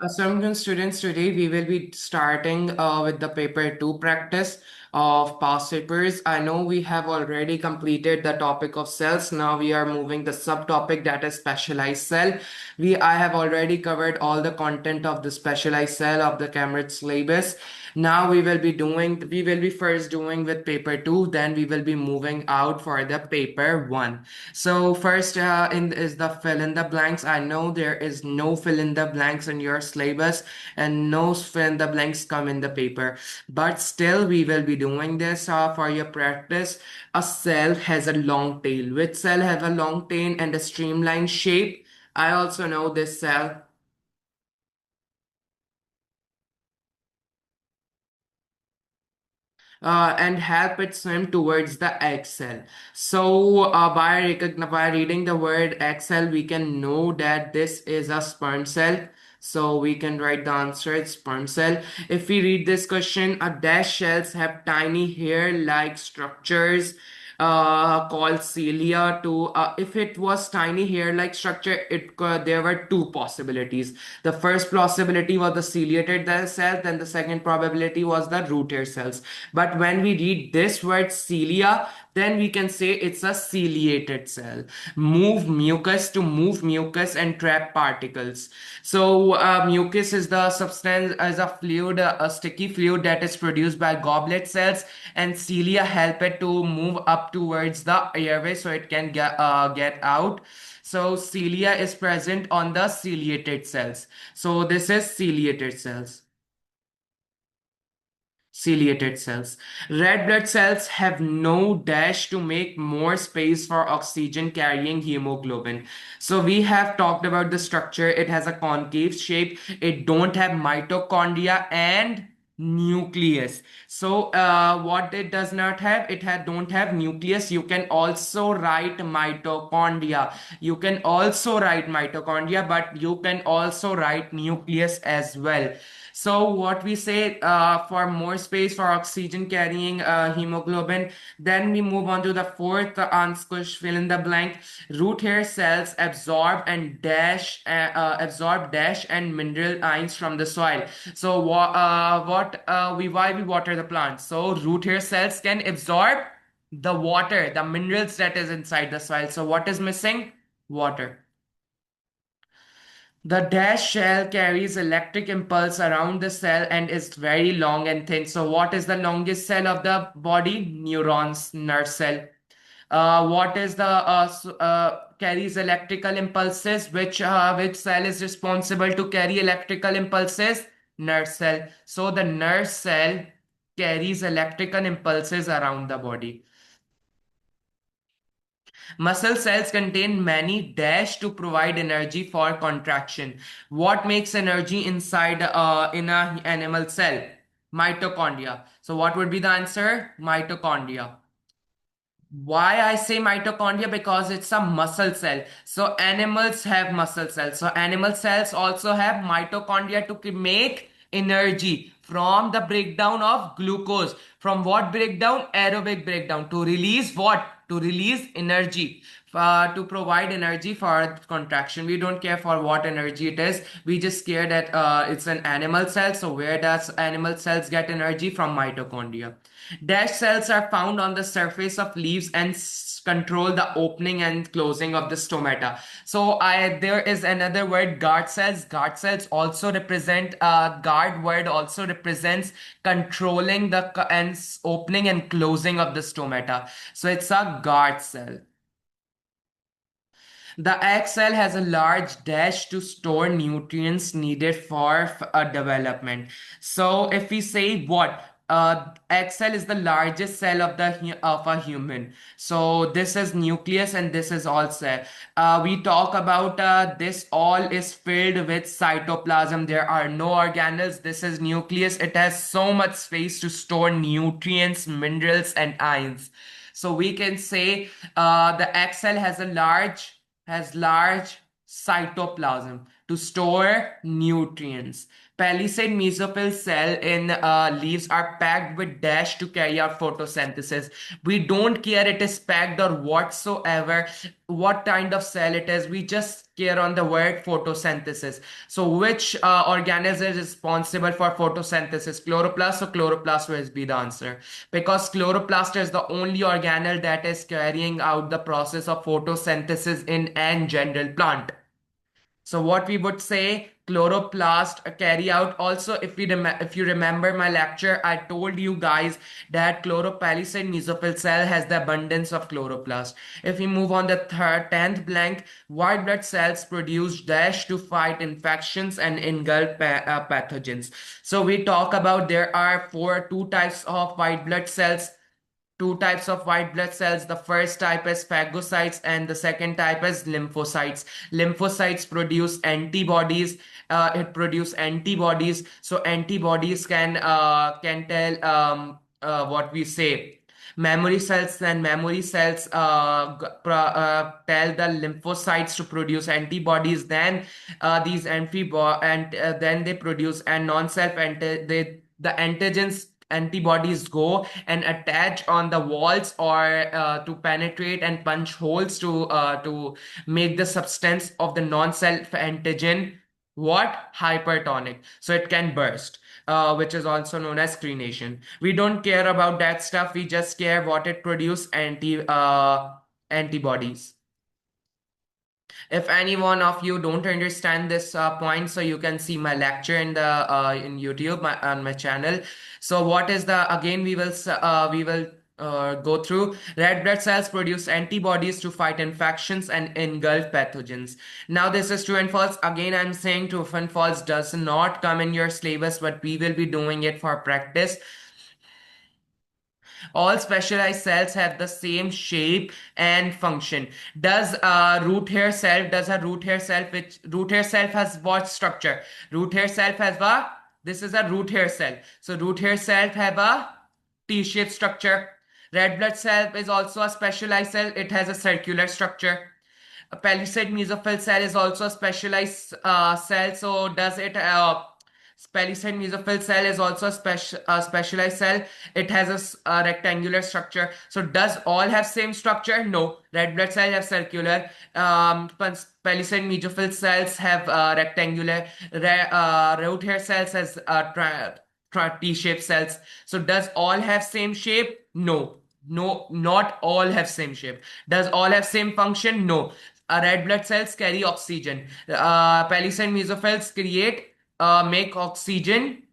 Assumption students, today we will be starting with the paper 2 practice of past papers. I know we have already completed the topic of cells. Now we are moving the subtopic, that is specialized cell. I have already covered all the content of the specialized cell of the Cambridge syllabus. Now we will be first doing with paper 2, then we will be moving out for the paper 1. So first in is the fill in the blanks. I know there is no fill in the blanks in your syllabus and no fill in the blanks come in the paper. But still we will be doing this for your practice. A cell has a long tail. Which cell have a long tail and a streamlined shape? I also know this cell. And help it swim towards the egg cell. So by reading the word egg cell, we can know that this is a sperm cell. So we can write the answer as sperm cell. If we read this question, a dash shells have tiny hair-like structures called cilia. To if it was tiny hair-like structure, there were two possibilities. The first possibility was the ciliated cells, and the second probability was the root hair cells. But when we read this word cilia, then we can say it's a ciliated cell. Move mucus and trap particles. So mucus is the substance as a fluid, a sticky fluid that is produced by goblet cells, and cilia help it to move up towards the airway so it can get out. So cilia is present on the ciliated cells. So this is ciliated cells. Ciliated cells. Red blood cells have no dash to make more space for oxygen carrying hemoglobin. So we have talked about the structure. It has a concave shape. It don't have mitochondria and nucleus. So what it does not have, don't have nucleus. You can also write mitochondria. You can also write mitochondria, but you can also write nucleus as well. So what we say for more space for oxygen carrying hemoglobin. Then we move on to the fourth answer, fill in the blank. Root hair cells absorb dash and mineral ions from the soil. So why we water the plants? So root hair cells can absorb the water, the minerals that is inside the soil. So what is missing? Water. The dash shell carries electric impulse around the cell and is very long and thin. So what is the longest cell of the body? Neurons, nerve cell. What is the carries electrical impulses? Which cell is responsible to carry electrical impulses? Nerve cell. So the nerve cell carries electrical impulses around the body. Muscle cells contain many dash to provide energy for contraction. What makes energy inside in a animal cell? Mitochondria. So what would be the answer? Mitochondria. Why I say mitochondria? Because it's a muscle cell. So animals have muscle cells. So animal cells also have mitochondria to make energy from the breakdown of glucose. From what breakdown? Aerobic breakdown. To release what? To release energy. To provide energy for contraction. We don't care for what energy it is. We just care that it's an animal cell. So where does animal cells get energy? From mitochondria. Dash cells are found on the surface of leaves and control the opening and closing of the stomata. So there is another word, guard cells. Guard cells also represent guard word also represents controlling the opening and closing of the stomata. So it's a guard cell. The egg cell has a large dash to store nutrients needed for development. So if we say what egg cell is the largest cell of of a human. So this is nucleus and this is all cell. We talk about this all is filled with cytoplasm. There are no organelles. This is nucleus. It has so much space to store nutrients, minerals, and ions. So we can say the egg cell has large cytoplasm. to store nutrients. Palisade mesophyll cell in leaves are packed with dash to carry out photosynthesis. We don't care it is packed or whatsoever, what kind of cell it is. We just care on the word photosynthesis. So which organism is responsible for photosynthesis? Chloroplast. So chloroplast will be the answer, because chloroplast is the only organelle that is carrying out the process of photosynthesis in an general plant. So what we would say, chloroplast carry out. Also, if you remember my lecture, I told you guys that chloropalisade mesophyll cell has the abundance of chloroplast. If we move on the 10th blank, white blood cells produce dash to fight infections and engulf pathogens. So we talk about there are two types of white blood cells. Two types of white blood cells. The first type is phagocytes and the second type is lymphocytes. Lymphocytes produce antibodies. It produce antibodies. So antibodies can tell what we say. Memory cells, and memory cells tell the lymphocytes to produce antibodies. Then these then they produce and non-self the antigens antibodies go and attach on the walls or to penetrate and punch holes to make the substance of the non-self antigen what hypertonic, so it can burst, which is also known as crenation. We don't care about that stuff, we just care what it produce antibodies. If any one of you don't understand this point, so you can see my lecture in YouTube on my channel. So what is the, again we will go through. Red blood cells produce antibodies to fight infections and engulf pathogens. Now this is true and false. Again, I'm saying true and false does not come in your syllabus, but we will be doing it for practice. All specialized cells have the same shape and function. Does a root hair cell, which root hair cell has what structure? Root hair cell has what? This is a root hair cell. So root hair cell have a T-shaped structure. Red blood cell is also a specialized cell. It has a circular structure. A palisade mesophyll cell is also a specialized cell. So does it palisade mesophyll cell is also a specialized cell. It has a rectangular structure. So does all have same structure? No. Red blood cell have circular. Palisade mesophyll cells have rectangular. Root hair cells has T-shaped cells. So does all have same shape? No. No, not all have same shape. Does all have same function? No. Red blood cells carry oxygen. Palisade mesophils make oxygen.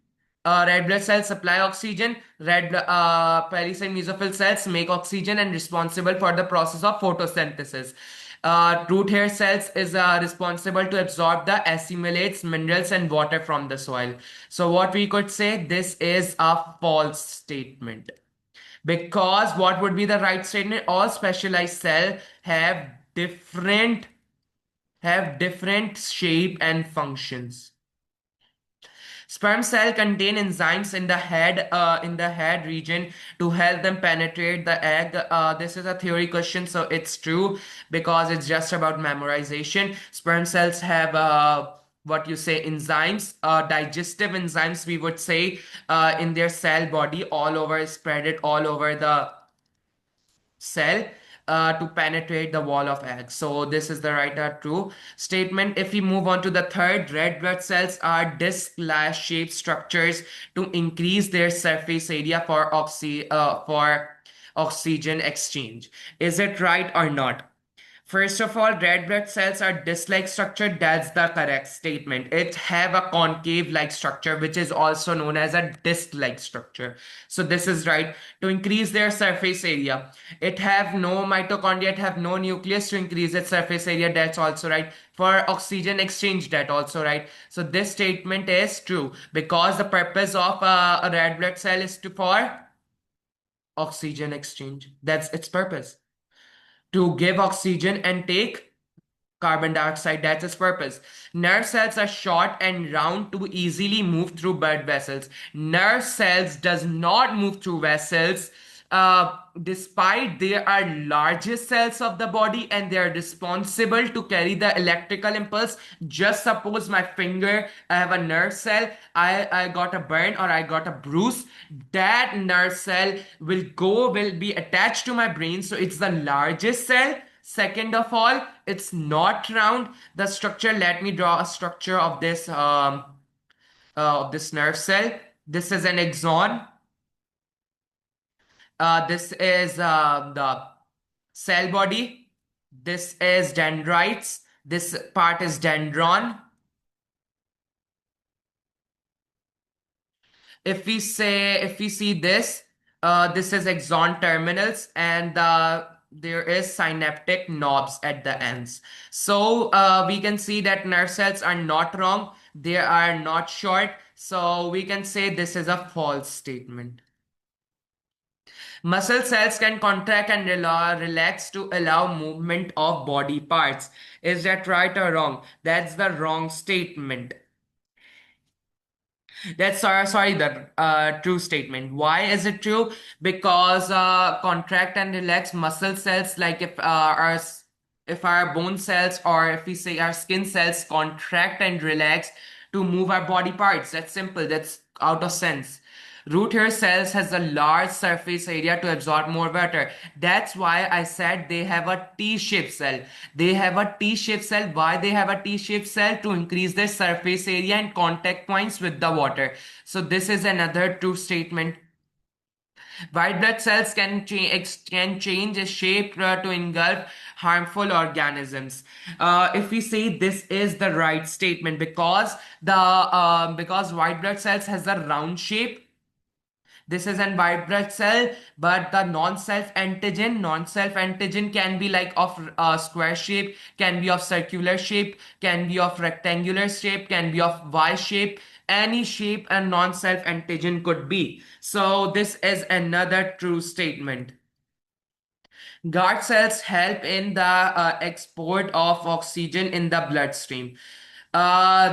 Red blood cells supply oxygen. Palisade mesophyll cells make oxygen and responsible for the process of photosynthesis. Root hair cells is responsible to absorb the assimilates minerals and water from the soil. So what we could say, this is a false statement. Because what would be the right statement? All specialized cells have different shape and functions. Sperm cell contain enzymes in the head region to help them penetrate the egg. This is a theory question, so it's true because it's just about memorization. Sperm cells have what you say enzymes, digestive enzymes, we would say, in their cell body, all over, spread it all over the cell to penetrate the wall of egg. So this is the right or true statement. If we move on to the third, red blood cells are disc-glass shaped structures to increase their surface area for oxygen exchange. Is it right or not? First of all, red blood cells are disc-like structure. That's the correct statement. It have a concave-like structure, which is also known as a disc-like structure. So this is right. To increase their surface area. It have no mitochondria, it have no nucleus to increase its surface area. That's also right. For oxygen exchange, that also right. So this statement is true because the purpose of a red blood cell is for oxygen exchange. That's its purpose, to give oxygen and take carbon dioxide. That's its purpose. Nerve cells are short and round to easily move through blood vessels. Nerve cells does not move through vessels. despite they are largest cells of the body and they are responsible to carry the electrical impulse. Just suppose my finger, I have a nerve cell, I got a burn or I got a bruise, that nerve cell will be attached to my brain, so it's the largest cell. Second of all, it's not round. The structure, let me draw a structure of this nerve cell. This is an axon. This is the cell body. This is dendrites. This part is dendron. If we see this, this is axon terminals, and there is synaptic knobs at the ends. So we can see that nerve cells are not wrong. They are not short. So we can say this is a false statement. Muscle cells can contract and relax to allow movement of body parts. Is that right or wrong? That's the wrong statement. That's sorry, the true statement. Why is it true? Because contract and relax muscle cells, like if our bone cells, or if we say our skin cells, contract and relax to move our body parts. That's simple. That's out of sense. Root hair cells has a large surface area to absorb more water. That's why I said they have a T-shaped cell. They have a T-shaped cell. Why they have a T-shaped cell? To increase their surface area and contact points with the water. So this is another true statement. White blood cells can change its shape to engulf harmful organisms. If we say this is the right statement, because because white blood cells has a round shape. This is an white blood cell, but the non-self antigen can be like of square shape, can be of circular shape, can be of rectangular shape, can be of Y shape. Any shape a non-self antigen could be. So this is another true statement. Guard cells help in the export of oxygen in the bloodstream.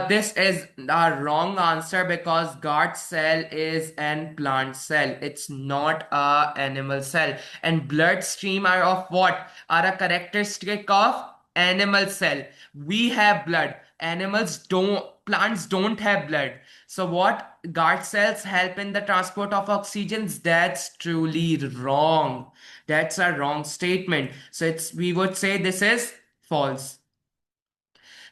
This is a wrong answer because guard cell is an plant cell. It's not a animal cell. And bloodstream are of what? Are a characteristic of animal cell. We have blood. Plants don't have blood. So what? Guard cells help in the transport of oxygens? That's truly wrong. That's a wrong statement. So we would say this is false.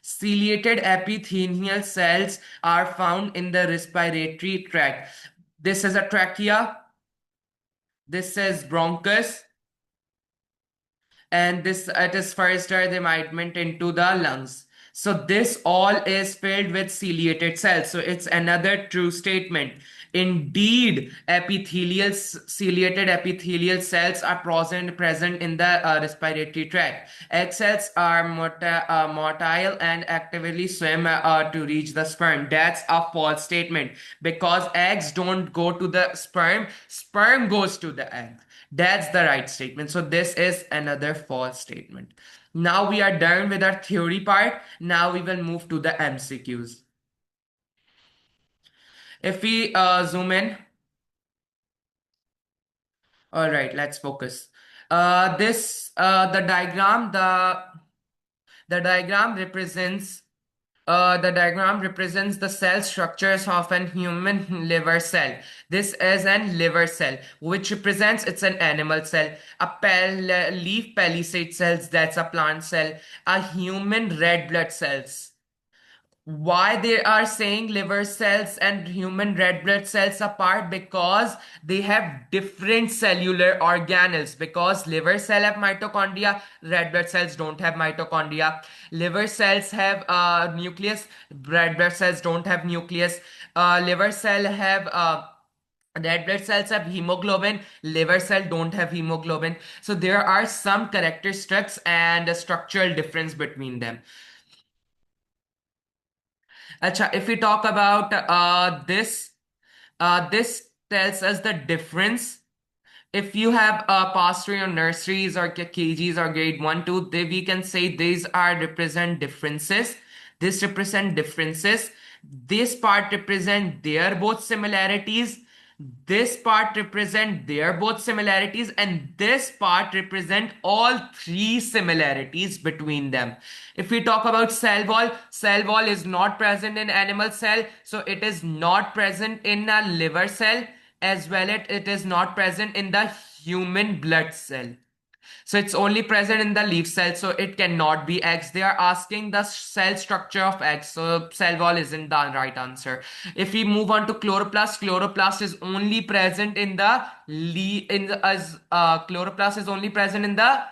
Ciliated epithelial cells are found in the respiratory tract. This is a trachea. This is bronchus. And this it is first dividement into the lungs. So this all is filled with ciliated cells. So it's another true statement. Indeed, ciliated epithelial cells are present in the respiratory tract. Egg cells are motile and actively swim to reach the sperm. That's a false statement because eggs don't go to the sperm. Sperm goes to the egg. That's the right statement. So this is another false statement. Now we are done with our theory part. Now we will move to the MCQs. If we zoom in, all right, let's focus. The diagram represents the cell structures of an human liver cell. This is an liver cell, which represents it's an animal cell. Leaf palisade cells, that's a plant cell. A human red blood cells. Why they are saying liver cells and human red blood cells apart? Because they have different cellular organelles. Because liver cell have mitochondria, red blood cells don't have mitochondria. Liver cells have nucleus, red blood cells don't have nucleus. Liver cell have red blood cells have hemoglobin, liver cell don't have hemoglobin. So there are some characteristics and a structural difference between them. Acha, if we talk about this tells us the difference. If you have passed through your nurseries or KGs or grade 1, 2, we can say these are represent differences. This represent differences. This part represent their both similarities. This part represent their both similarities, and this part represent all three similarities between them. If we talk about cell wall is not present in animal cell, so it is not present in a liver cell, as well it is not present in the human blood cell. So it's only present in the leaf cell, so it cannot be eggs. They are asking the cell structure of eggs, so cell wall isn't the right answer. If we move on to chloroplast, chloroplast is only present in the chloroplast is only present in the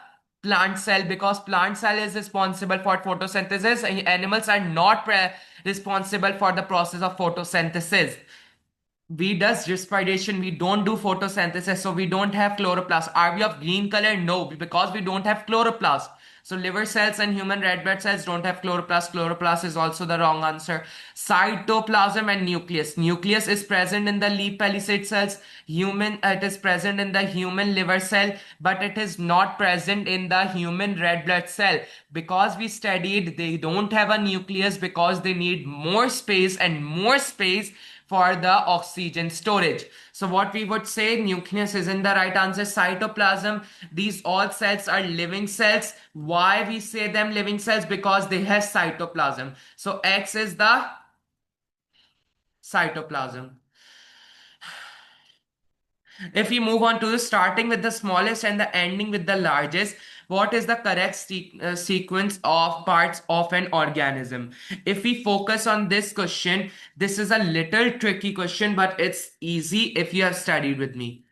plant cell, because plant cell is responsible for photosynthesis. Animals are not responsible for the process of photosynthesis. We does respiration, we don't do photosynthesis, so we don't have chloroplast. Are we of green color? No, because we don't have chloroplast. So liver cells and human red blood cells don't have chloroplast. Chloroplast is also the wrong answer. Cytoplasm and nucleus. Nucleus is present in the leaf palisade cells. It is present in the human liver cell, but it is not present in the human red blood cell, because we studied they don't have a nucleus because they need more space, and more space for the oxygen storage. So what we would say, nucleus isn't the right answer. Cytoplasm, these all cells are living cells. Why we say them living cells? Because they have cytoplasm. So X is the cytoplasm. If we move on to the starting with the smallest and the ending with the largest, what is the correct sequence of parts of an organism? If we focus on this question, this is a little tricky question, but it's easy if you have studied with me.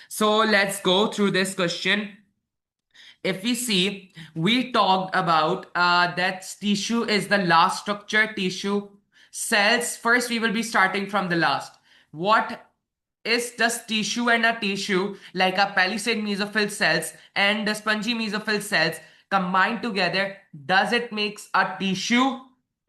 So let's go through this question. If we see, we talked about that tissue is the last structure. Tissue cells, first we will be starting from the last. What is just tissue? And a tissue like a palisade mesophyll cells and the spongy mesophyll cells combined together, does it makes a tissue,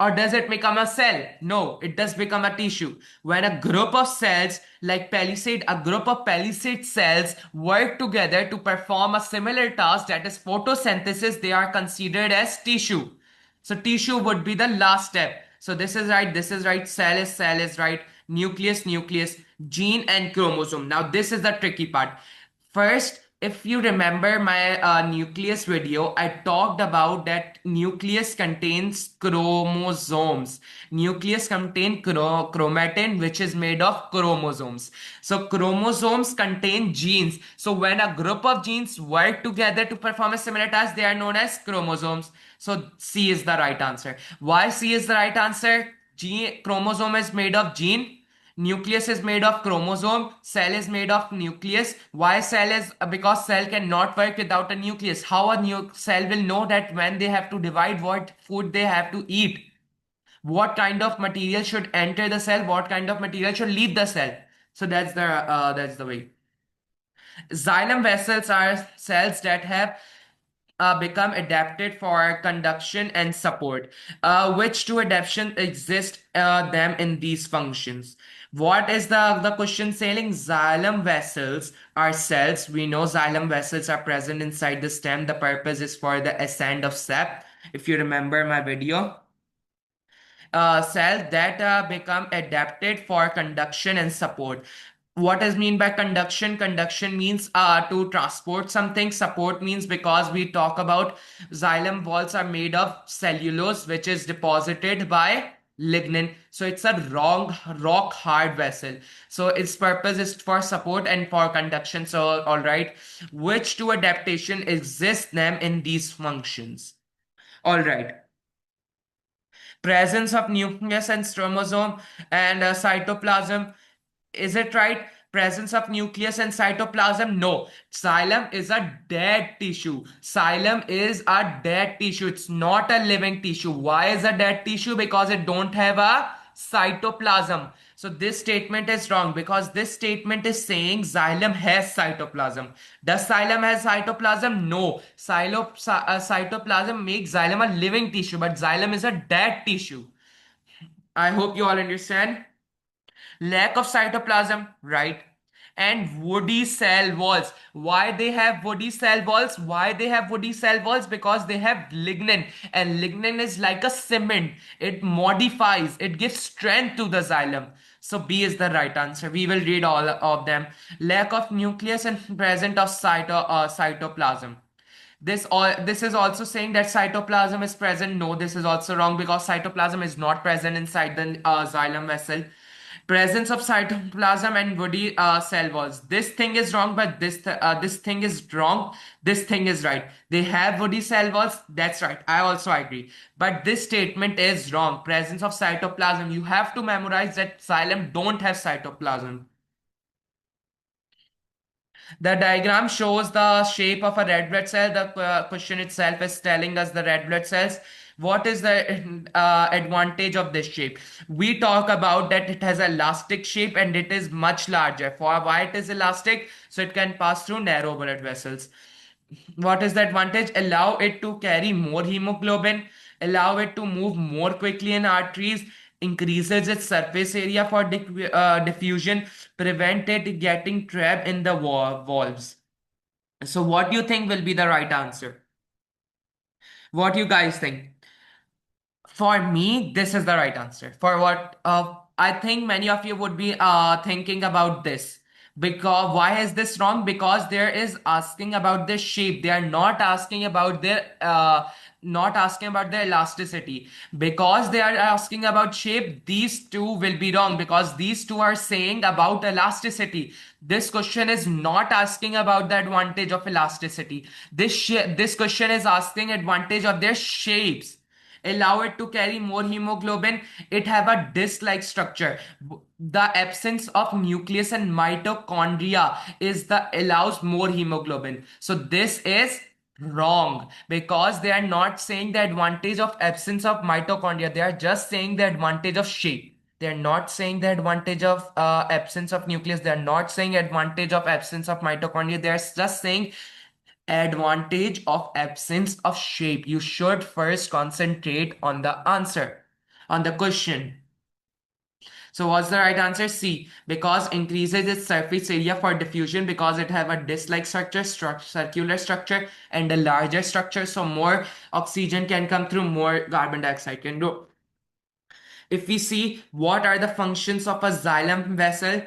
or does it become a cell? No, it does become a tissue. When a group of cells like palisade, a group of palisade cells work together to perform a similar task, that is photosynthesis, they are considered as tissue. So tissue would be the last step. So this is right, this is right, cell is right, nucleus, nucleus, gene and chromosome. Now this is the tricky part. First, if you remember my nucleus video, I talked about that nucleus contains chromosomes. Nucleus contain chromatin, which is made of chromosomes. So chromosomes contain genes. So when a group of genes work together to perform a similar task, they are known as chromosomes. So C is the right answer. Why C is the right answer? Chromosome is made of gene, nucleus is made of chromosome, cell is made of nucleus. Why cell is? Because cell cannot work without a nucleus. How a new cell will know that when they have to divide, what food they have to eat, what kind of material should enter the cell, what kind of material should leave the cell? So that's the way. Xylem vessels are cells that have become adapted for conduction and support. Which two adaptation exist them in these functions? What is the question saying? Xylem vessels are cells. We know xylem vessels are present inside the stem. The purpose is for the ascent of sap. If you remember my video, cells that become adapted for conduction and support. What is mean by conduction? Conduction means to transport something. Support means, because we talk about xylem walls are made of cellulose, which is deposited by lignin. So it's a rock hard vessel. So its purpose is for support and for conduction. So all right, which two adaptation exist them in these functions? All right, presence of nucleus and chromosome and cytoplasm. Is it right? Presence of nucleus and cytoplasm? No. Xylem is a dead tissue. Xylem is a dead tissue. It's not a living tissue. Why is a dead tissue? Because it don't have a cytoplasm. So this statement is wrong, because this statement is saying xylem has cytoplasm. Does xylem has cytoplasm? No. Cytoplasm makes xylem a living tissue, but xylem is a dead tissue. I hope you all understand. Lack of cytoplasm, right? and woody cell walls. Why they have woody cell walls? Why they have woody cell walls? Because they have lignin, and lignin is like a cement. It modifies, it gives strength to the xylem. So B is the right answer. We will read all of them. Lack of nucleus and present of cytoplasm. This is also saying that cytoplasm is present. No, this is also wrong because cytoplasm is not present inside the xylem vessel. Presence of cytoplasm and woody cell walls. This thing is wrong, but this thing is wrong. This thing is right. They have woody cell walls. That's right. I also agree. But this statement is wrong. Presence of cytoplasm. You have to memorize that xylem don't have cytoplasm. The diagram shows the shape of a red blood cell. The question itself is telling us the red blood cells. What is the advantage of this shape? We talk about that it has elastic shape and it is much larger. For why it is elastic? So it can pass through narrow blood vessels. What is the advantage? Allow it to carry more hemoglobin, allow it to move more quickly in arteries, increases its surface area for diffusion, prevent it getting trapped in the valves. So what do you think will be the right answer? What do you guys think? For me, this is the right answer. For what I think many of you would be thinking about this. Because why is this wrong? Because there is asking about the shape. They are not asking about their elasticity. Because they are asking about shape, these two will be wrong because these two are saying about elasticity. This question is not asking about the advantage of elasticity. This question is asking advantage of their shapes. Allow it to carry more hemoglobin. It have a disc-like structure. The absence of nucleus and mitochondria is the allows more hemoglobin. So this is wrong because they are not saying the advantage of absence of mitochondria. They are just saying the advantage of shape. They're not saying the advantage of absence of nucleus. They're not saying advantage of absence of mitochondria. They're just saying advantage of absence of shape. You should first concentrate on the answer, on the question. So what's the right answer? C. Because increases its surface area for diffusion because it have a disc-like structure, circular structure, and a larger structure. So more oxygen can come through, more carbon dioxide can go. If we see what are the functions of a xylem vessel,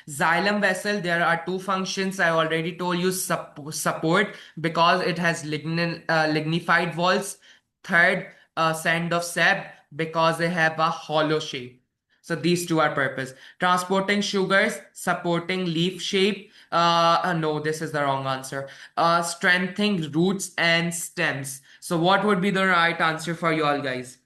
xylem vessel, there are two functions. I already told you support because it has lignified walls. Third, sand of sap because they have a hollow shape. So these two are purpose. Transporting sugars, supporting leaf shape. No, this is the wrong answer. Strengthening roots and stems. So what would be the right answer for you all guys?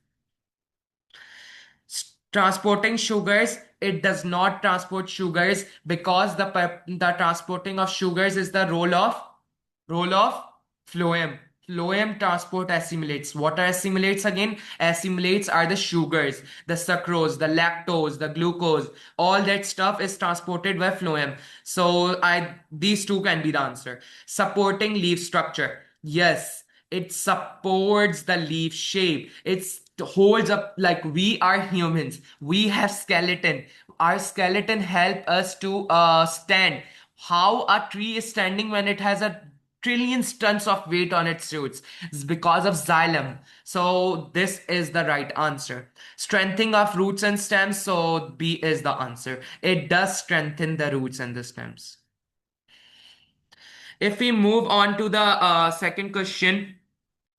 Transporting sugars, it does not transport sugars because the transporting of sugars is the role of phloem. Phloem transport assimilates. What are assimilates again? Assimilates are the sugars, the sucrose, the lactose, the glucose. All that stuff is transported by phloem. So I these two can be the answer. Supporting leaf structure. Yes, it supports the leaf shape. It's holds up. Like we are humans, we have skeleton. Our skeleton help us to stand. How a tree is standing when it has a trillions tons of weight on its roots? It's because of xylem. So this is the right answer. Strengthening of roots and stems, so B is the answer. It does strengthen the roots and the stems. If we move on to the second question,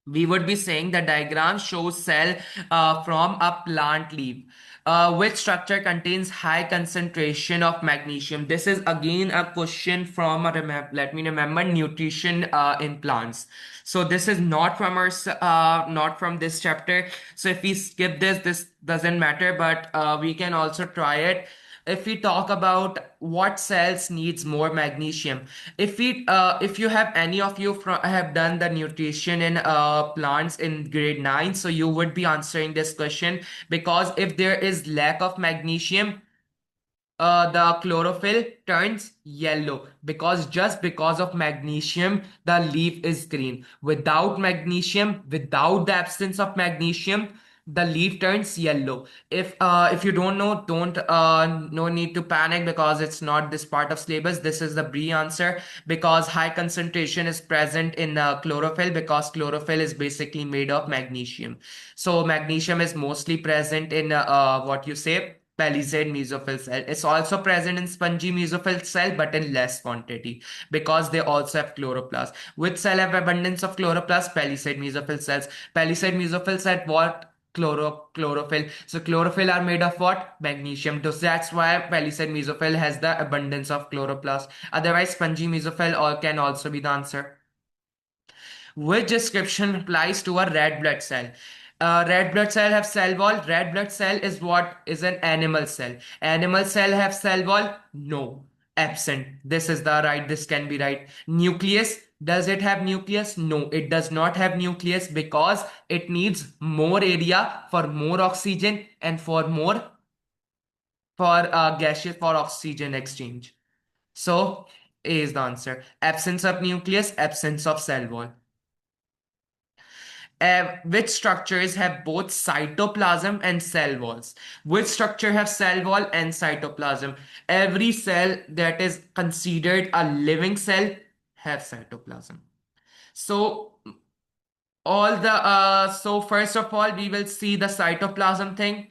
we would be saying the diagram shows cell from a plant leaf. Which structure contains high concentration of magnesium? This is again a question from let me remember nutrition in plants. So this is not from our not from this chapter. So if we skip this, this doesn't matter. But we can also try it. If we talk about what cells needs more magnesium, if you have any of you have done the nutrition in plants in grade 9, so you would be answering this question. Because if there is lack of magnesium, the chlorophyll turns yellow. Because just because of magnesium the leaf is green. Without magnesium, without the absence of magnesium, the leaf turns yellow. If you don't know, don't no need to panic because it's not this part of syllabus. This is the B answer, because high concentration is present in chlorophyll, because chlorophyll is basically made of magnesium. So magnesium is mostly present in what you say, palisade mesophyll cell. It's also present in spongy mesophyll cell, but in less quantity, because they also have chloroplast. Which cell have abundance of chloroplast? Palisade mesophyll cells. Palisade mesophyll cell what? Chlorophyll. So chlorophyll are made of what? Magnesium. So that's why palisade mesophyll has the abundance of chloroplast. Otherwise, spongy mesophyll can also be the answer. Which description applies to a red blood cell? Red blood cell have cell wall. Red blood cell is what? Is an animal cell. Animal cell have cell wall? No. Absent. This is the right. This can be right. Nucleus. Does it have nucleus? No, it does not have nucleus, because it needs more area for more oxygen and for more for gaseous for oxygen exchange. So A is the answer. Absence of nucleus, absence of cell wall. Which structures have both cytoplasm and cell walls? Which structure have cell wall and cytoplasm? Every cell that is considered a living cell have cytoplasm. So so first of all, we will see the cytoplasm thing.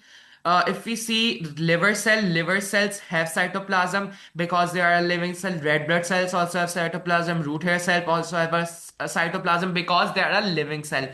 If we see liver cells have cytoplasm because they are a living cell. Red blood cells also have cytoplasm. Root hair cell also have a cytoplasm because they are a living cell.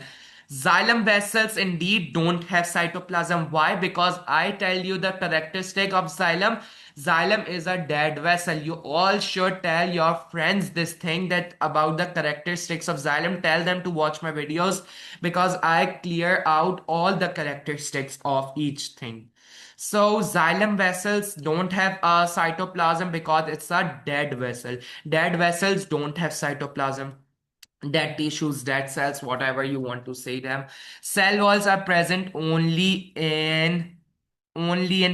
Xylem vessels indeed don't have cytoplasm. Why? Because I tell you the characteristic of xylem. Xylem is a dead vessel. You all should tell your friends this thing, that about the characteristics of xylem. Tell them to watch my videos, because I clear out all the characteristics of each thing. So xylem vessels don't have a cytoplasm because it's a dead vessel. Dead vessels don't have cytoplasm. Dead tissues, dead cells, whatever you want to say them. Cell walls are present only in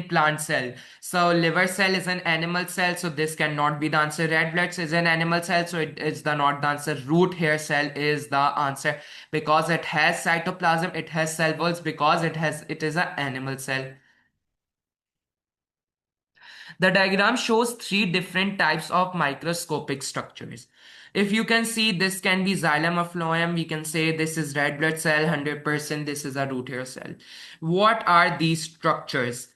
plant cell. So liver cell is an animal cell, so this cannot be the answer. Red blood cell is an animal cell, so it is the not the answer. Root hair cell is the answer, because it has cytoplasm, it has cell walls, because it is an animal cell. The diagram shows three different types of microscopic structures. If you can see, this can be xylem or phloem. We can say this is red blood cell, 100%. This is a root hair cell. What are these structures?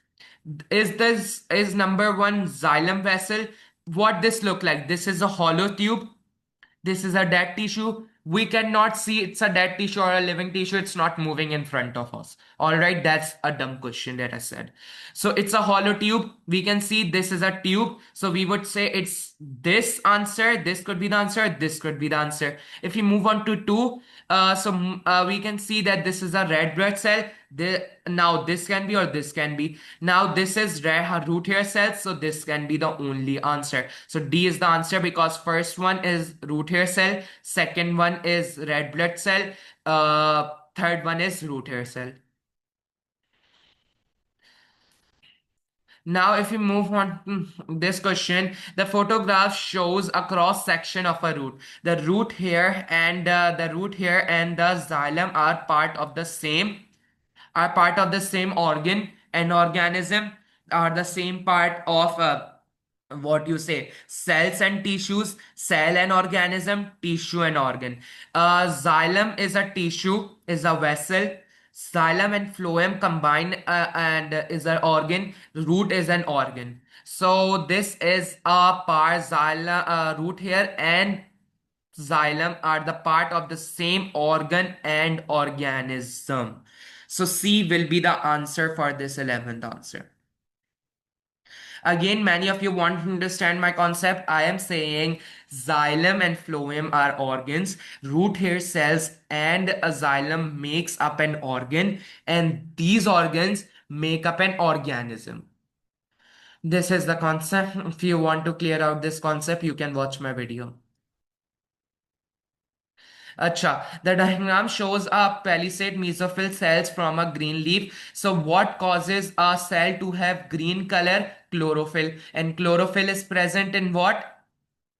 Is number one xylem vessel? What this look like? This is a hollow tube. This is a dead tissue. We cannot see it's a dead tissue or a living tissue. It's not moving in front of us. All right, that's a dumb question that I said. So it's a hollow tube. We can see this is a tube. So we would say it's this answer. This could be the answer. This could be the answer. If we move on to two, we can see that this is a red blood cell. Now this can be or this can be. Now this is root hair cells, so this can be the only answer. So D is the answer, because first one is root hair cell, second one is red blood cell, third one is root hair cell. Now, if we move on to this question, the photograph shows a cross section of a root. The root hair and the xylem are part of the same organ and organism, are the same part of what you say, cells and tissues, cell and organism, tissue and organ. Xylem is a tissue, is a vessel. Xylem and phloem combine and is an organ. Root is an organ. So this is a part. Xylem, root hair and xylem are the part of the same organ and organism. So C will be the answer for this 11th answer. Again, many of you want to understand my concept. I am saying xylem and phloem are organs. Root hair cells and a xylem makes up an organ, and these organs make up an organism. This is the concept. If you want to clear out this concept, you can watch my video. Acha, the diagram shows a palisade mesophyll cells from a green leaf. So what causes a cell to have green color? Chlorophyll. And chlorophyll is present in what?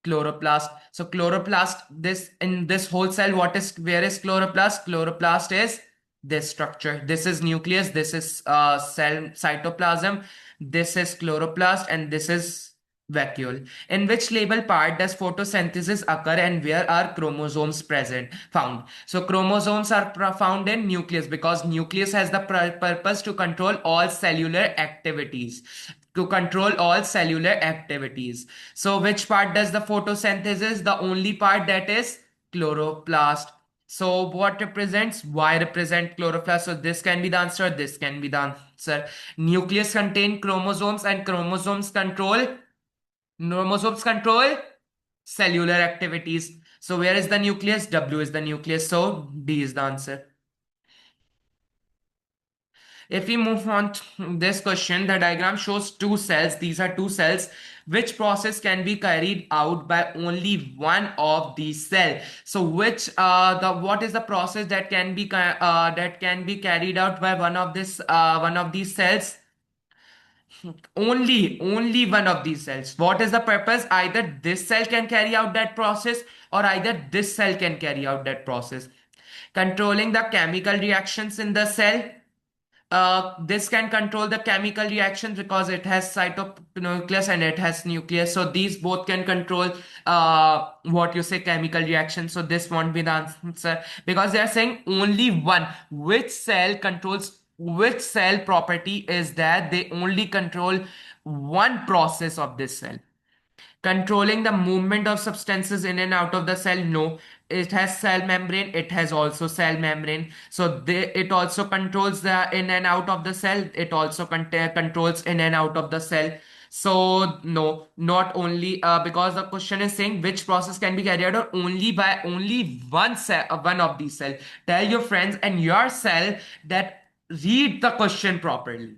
Chloroplast. So chloroplast, this in this whole cell, where is chloroplast? Chloroplast is this structure. This is nucleus, this is cell cytoplasm, this is chloroplast, and this is vacuole. In which label part does photosynthesis occur and where are chromosomes present found? So chromosomes are found in nucleus because nucleus has the purpose to control all cellular activities. To control all cellular activities. So which part does the photosynthesis? The only part that is chloroplast. So what represents? Y represent chloroplast. So this can be the answer. This can be the answer. Nucleus contain chromosomes and chromosomes control cellular activities. So where is the nucleus? W is the nucleus. So D is the answer. If we move on to this question, the diagram shows two cells. These are two cells. Which process can be carried out by only one of these cells? So what is the process that can be carried out by one of these cells? Only one of these cells. What is the purpose? Either this cell can carry out that process or either this cell can carry out that process. Controlling the chemical reactions in the cell. This can control the chemical reactions because it has cytonucleus and it has nucleus. So these both can control what you say chemical reactions. So this won't be the answer because they are saying only one. Which cell controls which cell property is that they only control one process of this cell. Controlling the movement of substances in and out of the cell? No. It has cell membrane. It has also cell membrane. So it also controls the in and out of the cell. It also controls in and out of the cell. So no, not only because the question is saying which process can be carried out only by only one cell, one of these cells. Tell your friends and your cell that read the question properly.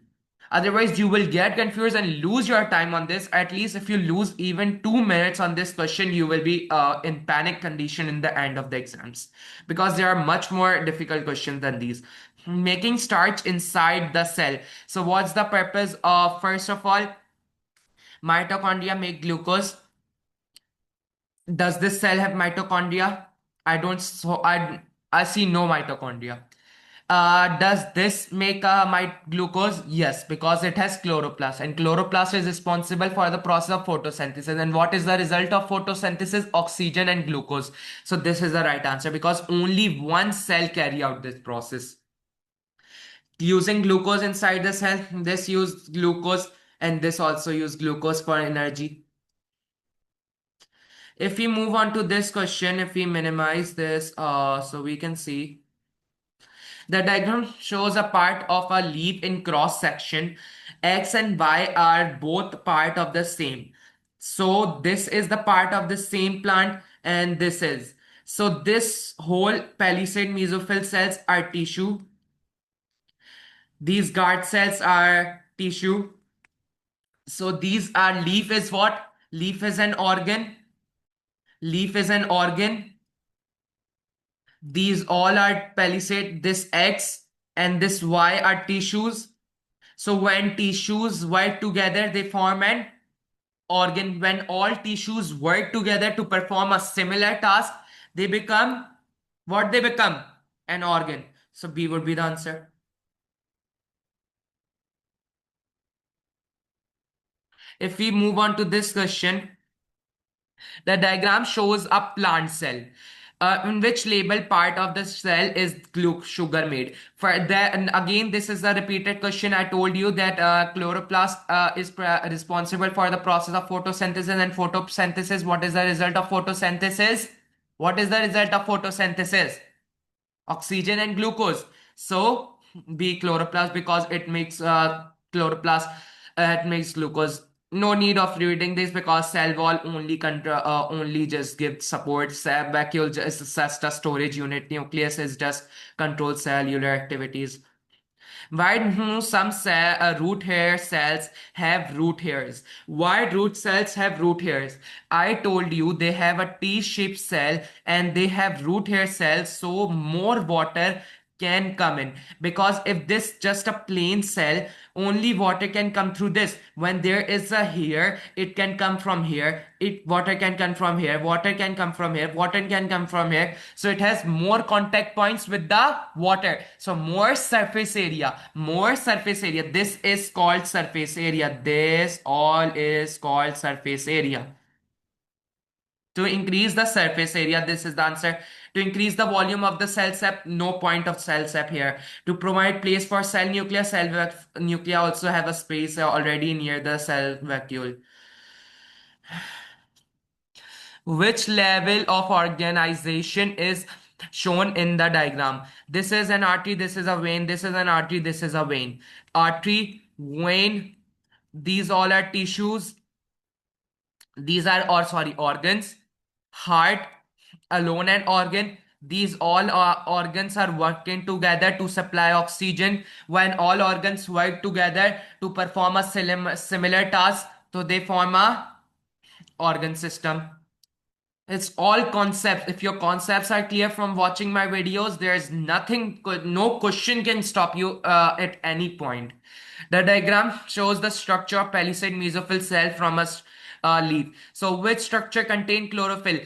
Otherwise, you will get confused and lose your time on this. At least if you lose even 2 minutes on this question, you will be in panic condition in the end of the exams because there are much more difficult questions than these. Making starch inside the cell. So what's the purpose of, first of all, mitochondria make glucose? Does this cell have mitochondria? I see no mitochondria. Does this make my glucose? Yes, because it has chloroplast, and chloroplast is responsible for the process of photosynthesis. And what is the result of photosynthesis? Oxygen and glucose. So this is the right answer because only one cell carry out this process. Using glucose inside the cell, this use glucose and this also use glucose for energy. If we move on to this question, if we minimize this, so we can see the diagram shows a part of a leaf in cross section. X and Y are both part of the same. So this is the part of the same plant and this is. So this whole palisade mesophyll cells are tissue. These guard cells are tissue. So these are leaf is what? Leaf is an organ. Leaf is an organ. These all are palisade. This X and this Y are tissues. So when tissues work together, they form an organ. When all tissues work together to perform a similar task, they become what they become? An organ. So B would be the answer. If we move on to this question, the diagram shows a plant cell. In which label part of the cell is sugar made? For that, and again, this is a repeated question. I told you that chloroplast is responsible for the process of photosynthesis, and photosynthesis. What is the result of photosynthesis? What is the result of photosynthesis? Oxygen and glucose. So B chloroplast because it makes chloroplast. It makes glucose. No need of reading this because cell wall only just gives support. Cell vacuole is just a storage unit. Nucleus is just control cellular activities. Why do some root hair cells have root hairs? Why root cells have root hairs? I told you they have a T-shaped cell and they have root hair cells. So more water can come in, because if this just a plain cell, only water can come through this. When there is a here, it can come from here, it water can come from here, water can come from here, water can come from here. So it has more contact points with the water, so more surface area, more surface area. This is called surface area. This all is called surface area. To increase the surface area, this is the answer. To increase the volume of the cell sap, no point of cell sap here. To provide place for cell nucleus, nuclei also have a space already near the cell vacuole. Which level of organization is shown in the diagram? This is an artery, this is a vein, this is an artery, this is a vein. Artery, vein, these all are tissues, these are, or sorry, organs. Heart alone an organ. These all organs are working together to supply oxygen. When all organs work together to perform a similar task, so they form a organ system. It's all concepts. If your concepts are clear from watching my videos, there's nothing, no question can stop you at any point. The diagram shows the structure of palisade mesophyll cell from a leaf. So which structure contain chlorophyll?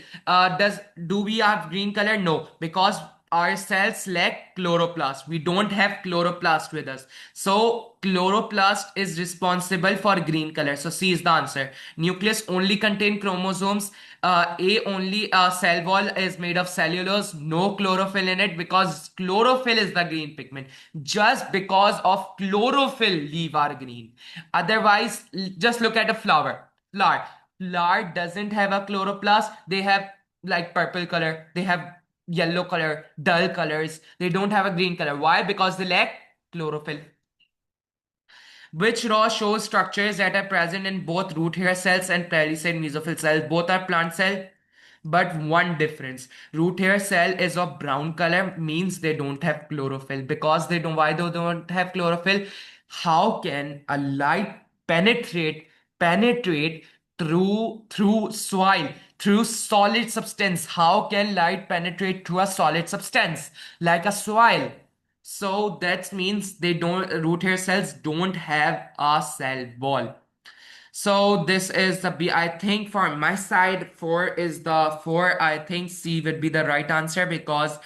Do we have green color? No, because our cells lack chloroplast. We don't have chloroplast with us. So chloroplast is responsible for green color. So C is the answer. Nucleus only contain chromosomes. A only cell wall is made of cellulose. No chlorophyll in it, because chlorophyll is the green pigment. Just because of chlorophyll, leaf are green. Otherwise, just look at a flower. Flower doesn't have a chloroplast. They have like purple color. They have yellow color, dull colors. They don't have a green color. Why? Because they lack chlorophyll. Which raw shows structures that are present in both root hair cells and palisade mesophyll cells? Both are plant cell, but one difference. Root hair cell is of brown color, means they don't have chlorophyll. Because they don't, why they don't have chlorophyll? How can a light penetrate through soil, through solid substance? How can light penetrate through a solid substance like a soil? So that means they don't, root hair cells don't have a cell wall. So this is the B. I think for my side, four is the four. I think C would be the right answer, because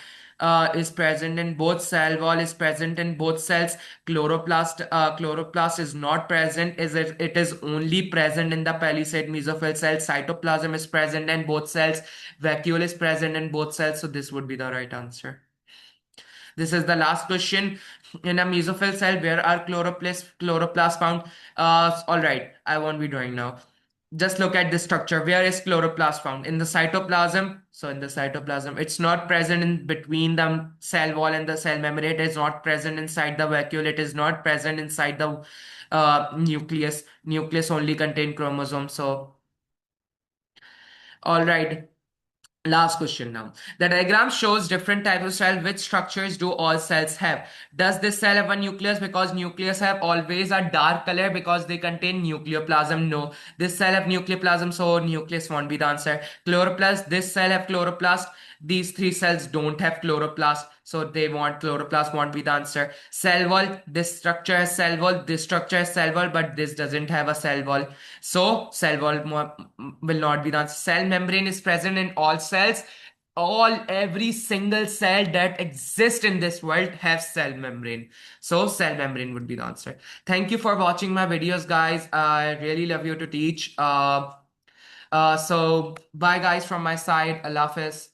is present in both, cell wall is present in both cells. Chloroplast is not present. It is only present in the palisade mesophyll cell. Cytoplasm is present in both cells. Vacuole is present in both cells. So this would be the right answer. This is the last question. In a mesophyll cell, where are chloroplast found? All right, I won't be drawing now. Just look at the structure. Where is chloroplast found? In the cytoplasm. So in the cytoplasm, it's not present in between the cell wall and the cell membrane. It is not present inside the vacuole. It is not present inside the nucleus. Nucleus only contain chromosomes. So, all right. Last question now. The diagram shows different types of cell. Which structures do all cells have? Does this cell have a nucleus? Because nucleus have always a dark color, because they contain nucleoplasm. No. This cell have nucleoplasm, so nucleus won't be the answer. Chloroplast, this cell have chloroplast. These three cells don't have chloroplast, so they want chloroplast won't be the answer. Cell wall, this structure has cell wall, this structure has cell wall, but this doesn't have a cell wall. So cell wall will not be the answer. Cell membrane is present in all cells. Every single cell that exists in this world has cell membrane. So cell membrane would be the answer. Thank you for watching my videos, guys. I really love you to teach. So bye guys from my side. Allah Hafiz.